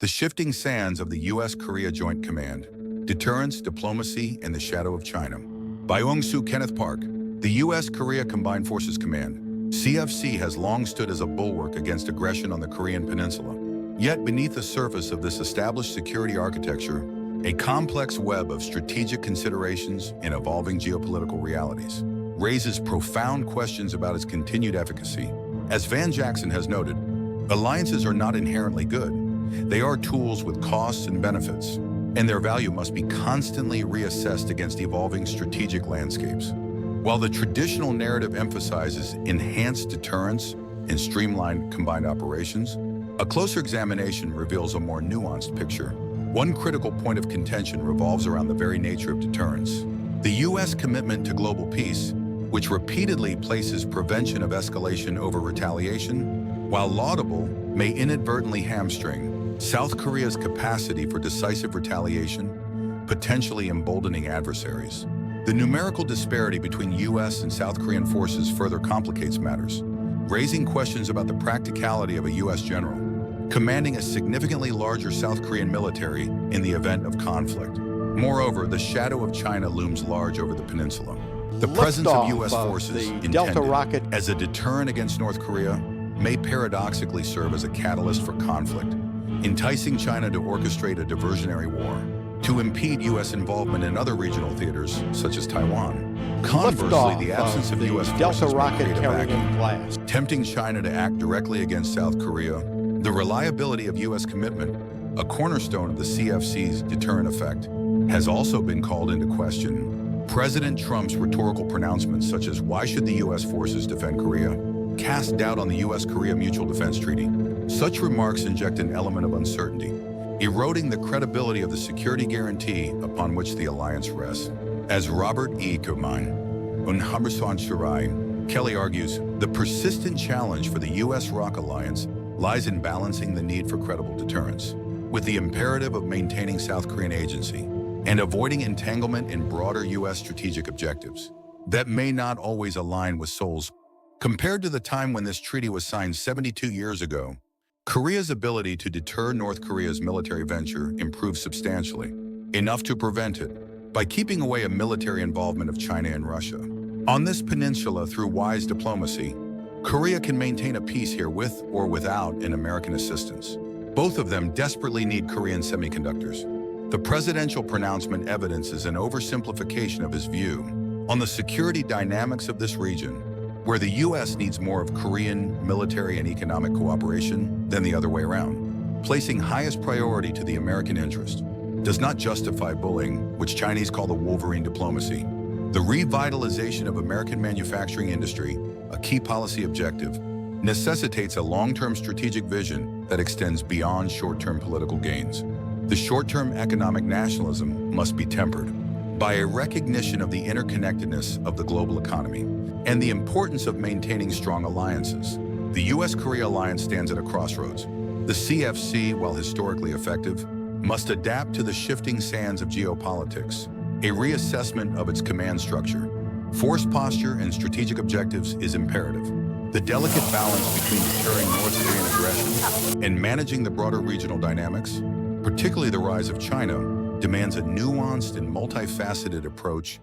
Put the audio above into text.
The Shifting Sands of the U.S.-Korea Joint Command, Deterrence, Diplomacy, and the Shadow of China. By Ong-Soo Kenneth Park, the U.S.-Korea Combined Forces Command, CFC, has long stood as a bulwark against aggression on the Korean Peninsula. Yet beneath the surface of this established security architecture, a complex web of strategic considerations and evolving geopolitical realities raises profound questions about its continued efficacy. As Van Jackson has noted, alliances are not inherently good. They are tools with costs and benefits, and their value must be constantly reassessed against evolving strategic landscapes. While the traditional narrative emphasizes enhanced deterrence and streamlined combined operations, a closer examination reveals a more nuanced picture. One critical point of contention revolves around the very nature of deterrence. The U.S. commitment to global peace, which repeatedly places prevention of escalation over retaliation, while laudable, may inadvertently hamstring South Korea's capacity for decisive retaliation, potentially emboldening adversaries. The numerical disparity between U.S. and South Korean forces further complicates matters, raising questions about the practicality of a U.S. general commanding a significantly larger South Korean military in the event of conflict. Moreover, the shadow of China looms large over the peninsula. The presence of U.S. forces intended as a deterrent against North Korea may paradoxically serve as a catalyst for conflict, enticing China to orchestrate a diversionary war to impede U.S. involvement in other regional theaters, such as Taiwan. Conversely, the absence of U.S. forces may create a vacuum, tempting China to act directly against South Korea. The reliability of U.S. commitment, a cornerstone of the CFC's deterrent effect, has also been called into question. President Trump's rhetorical pronouncements such as "Why should the U.S. forces defend Korea?" cast doubt on the U.S.-Korea Mutual Defense Treaty. Such remarks inject an element of uncertainty, eroding the credibility of the security guarantee upon which the alliance rests. As Robert E. Kermine, Unhammerson Shirai, Kelly argues, the persistent challenge for the U.S.-ROC alliance lies in balancing the need for credible deterrence with the imperative of maintaining South Korean agency and avoiding entanglement in broader U.S. strategic objectives that may not always align with Seoul's. Compared to the time when this treaty was signed 72 years ago, Korea's ability to deter North Korea's military venture improved substantially, enough to prevent it, by keeping away a military involvement of China and Russia. On this peninsula, through wise diplomacy, Korea can maintain a peace here with or without an American assistance. Both of them desperately need Korean semiconductors. The presidential pronouncement evidences an oversimplification of his view on the security dynamics of this region, where the U.S. needs more of Korean military and economic cooperation than the other way around. Placing highest priority to the American interest does not justify bullying, which Chinese call the Wolverine diplomacy. The revitalization of American manufacturing industry, a key policy objective, necessitates a long-term strategic vision that extends beyond short-term political gains. The short-term economic nationalism must be tempered by a recognition of the interconnectedness of the global economy and the importance of maintaining strong alliances. The U.S.-Korea alliance stands at a crossroads. The CFC, while historically effective, must adapt to the shifting sands of geopolitics. A reassessment of its command structure, force posture, and strategic objectives is imperative. The delicate balance between deterring North Korean aggression and managing the broader regional dynamics, particularly the rise of China, demands a nuanced and multifaceted approach